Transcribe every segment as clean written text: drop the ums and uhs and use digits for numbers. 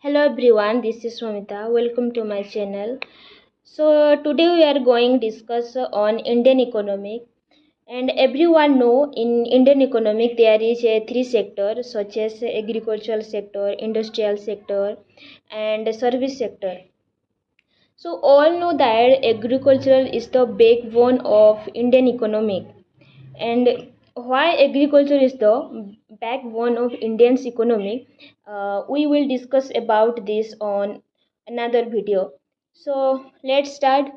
Hello everyone, this is Swamita. Welcome to my channel. Today we are going to discuss on Indian economic. And everyone know in Indian economic there is a three sectors such as agricultural sector, industrial sector, and service sector. So all know that agricultural is the backbone of Indian economic. And why agriculture is the backbone of Indian's economy, we will discuss about this on another video. So let's start.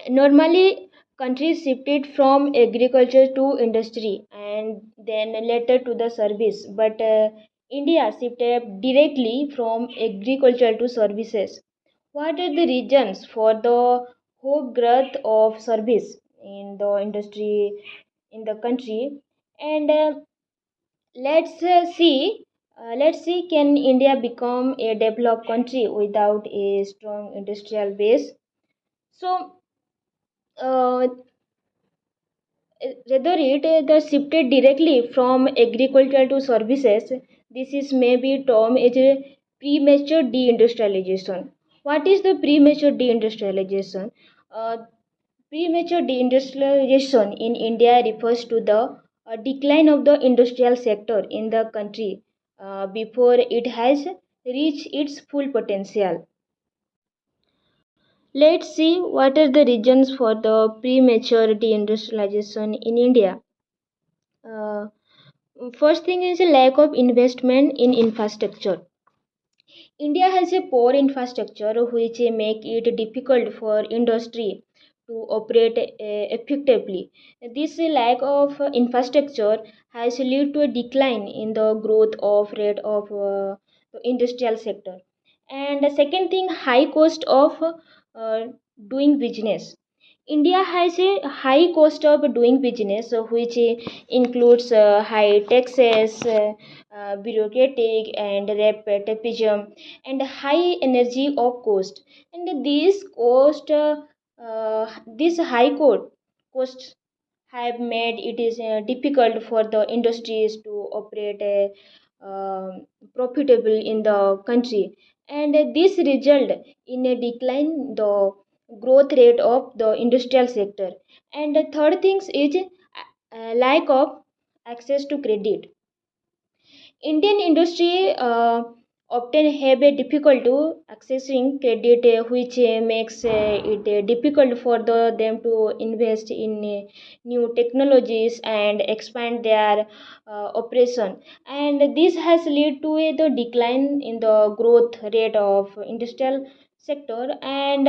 Normally countries shifted from agriculture to industry and then later to the service, but India shifted directly from agriculture to services. What are the reasons for the whole growth of service in the industry in the country? And let's see, can India become a developed country without a strong industrial base? So rather it the shifted directly from agriculture to services. This is maybe termed as a premature deindustrialization. What is the premature deindustrialization? uh, Premature deindustrialization in India refers to the decline of the industrial sector in the country before it has reached its full potential. Let's see what are the reasons for the premature deindustrialization in India. Uh, First thing is a lack of investment in infrastructure. India has a poor infrastructure which make it difficult for industry to operate effectively. This lack of infrastructure has led to a decline in the growth of rate of the industrial sector. And the second thing, high cost of doing business. India has a high cost of doing business, which includes high taxes, bureaucratic and nepotism, and high energy of cost. And this high costs have made it is difficult for the industries to operate profitable in the country, and this result in a decline the growth rate of the industrial sector. And the third thing is lack of access to credit. Indian industry often have a difficult to accessing credit, which makes it difficult for them to invest in new technologies and expand their operation. And this has led to the decline in the growth rate of industrial sector. And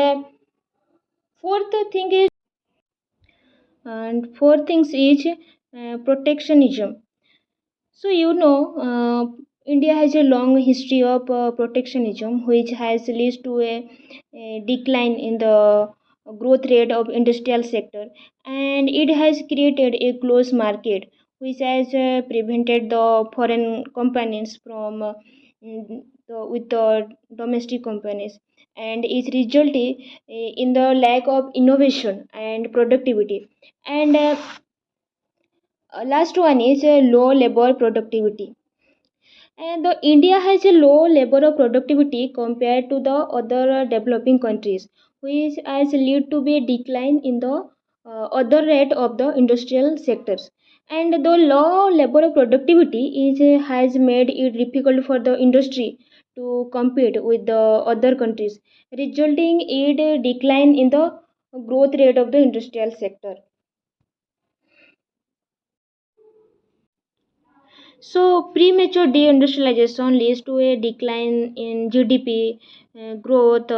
fourth thing is fourth things is protectionism. So, India has a long history of protectionism, which has led to a decline in the growth rate of industrial sector, and it has created a closed market, which has prevented the foreign companies from with the domestic companies, and is resulting in the lack of innovation and productivity. And last one is low labor productivity. And the India has a low labor of productivity compared to the other developing countries, which has led to be a decline in the other rate of the industrial sectors. And the low labor of productivity has made it difficult for the industry to compete with the other countries, resulting in a decline in the growth rate of the industrial sector. So, premature deindustrialization leads to a decline in GDP growth,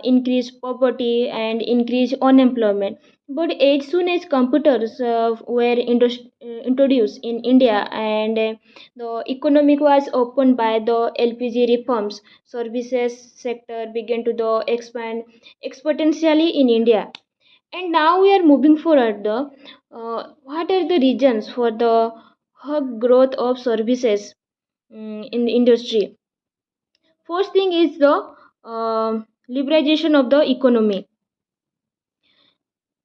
increased poverty, and increased unemployment. But as soon as computers were introduced in India, and the economic was opened by the LPG reforms, services sector began to expand exponentially in India. And now we are moving forward. What are the reasons for the growth of services in the industry? First thing is the liberalization of the economy.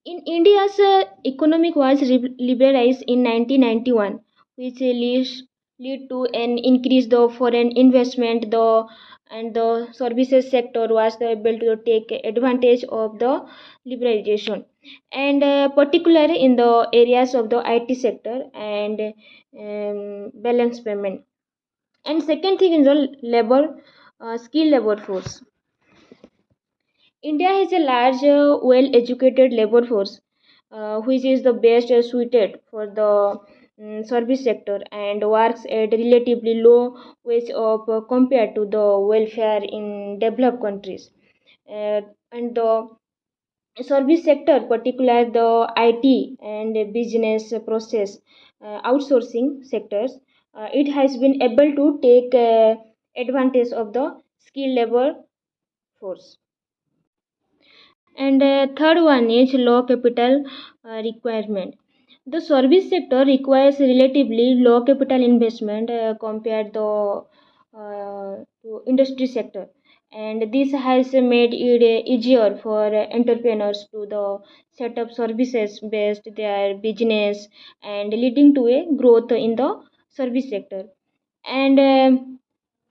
In India's economic was liberalized in 1991, which leads lead to an increase the foreign investment. The services sector was able to take advantage of the liberalization, and particularly in the areas of the IT sector and balance payment. And second thing is the labor, skill labor force. India has a large, well-educated labor force, which is the best suited for the service sector and works at relatively low wage of compared to the welfare in developed countries. And the service sector, particularly the IT and business process outsourcing sectors, it has been able to take advantage of the skilled labor force. And third one is low capital requirement. The service sector requires relatively low capital investment compared to industry sector, and this has made it easier for entrepreneurs to the set up services based their business and leading to a growth in the service sector. And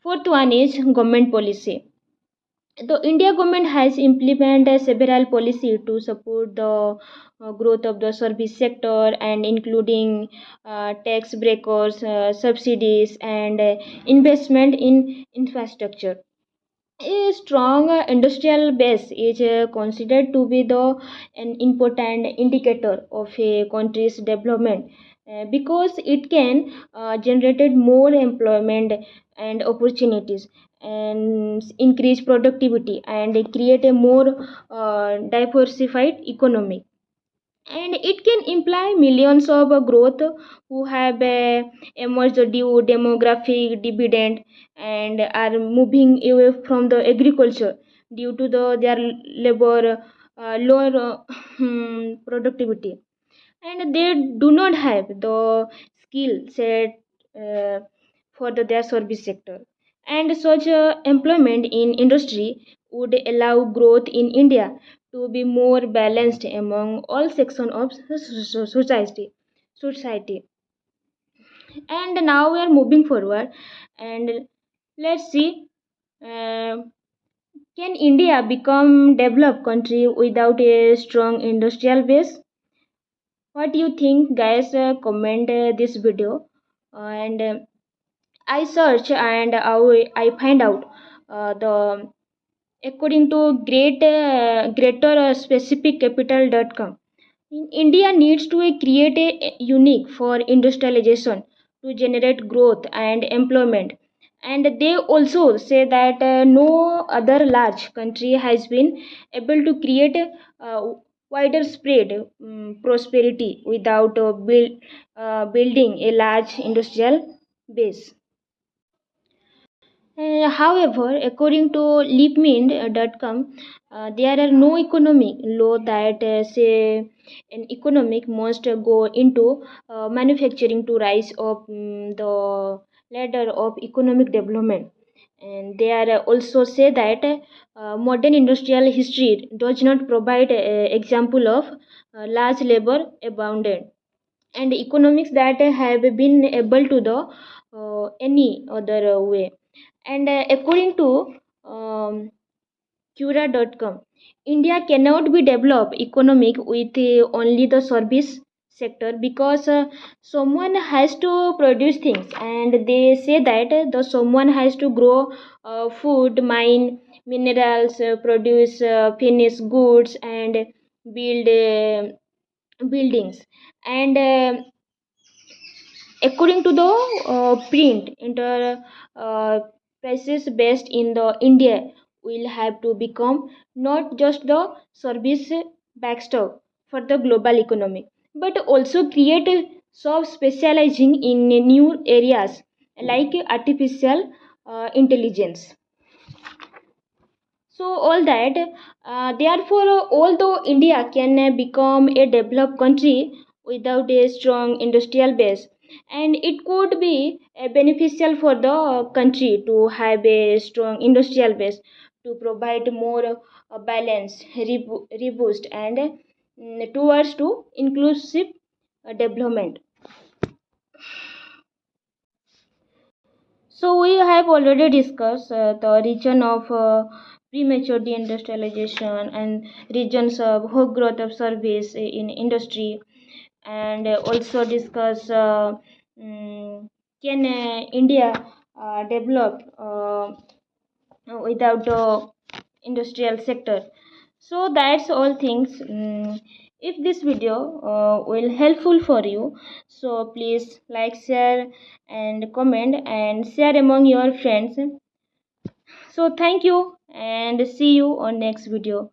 fourth one is government policy. The India government has implemented several policies to support the growth of the service sector, and including tax breakers, subsidies, and investment in infrastructure. A strong industrial base is considered to be an important indicator of a country's development, because it can generate more employment and opportunities, and increase productivity, and create a more diversified economy. And it can imply millions of growth who have emerged due demographic dividend, and are moving away from the agriculture due to their labor lower productivity, and they do not have the skill set for their service sector. And such employment in industry would allow growth in India to be more balanced among all sections of society. And now we are moving forward, and let's see, uh, can India become developed country without a strong industrial base? What do you think, guys? Comment this video. And I search, and I find out the according to greater specific capital.com, India needs to create a unique for industrialization to generate growth and employment. And they also say that no other large country has been able to create a wider spread prosperity without building a large industrial base. However, according to leapmind.com, there are no economic law that say an economic must go into manufacturing to rise up the ladder of economic development. And they are also say that modern industrial history does not provide example of large labor abundant and economics that have been able to the any other way. And according to um, cura.com, India cannot be developed economic with only the service sector, because someone has to produce things, and they say that the someone has to grow food, mine minerals, produce finished goods, and build buildings. And according to the print uh, prices based in the India will have to become not just the service backstop for the global economy, but also create a sub specializing in new areas like artificial intelligence. So all that, therefore, although India can become a developed country without a strong industrial base, and it could be beneficial for the country to have a strong industrial base to provide more balance, reboost, and towards inclusive development. So we have already discussed the region of premature deindustrialization and regions of high growth of service in industry, and also discuss can India develop without the industrial sector. So that's all things. If this video will helpful for you, so please like, share and comment and share among your friends. So thank you and see you on next video.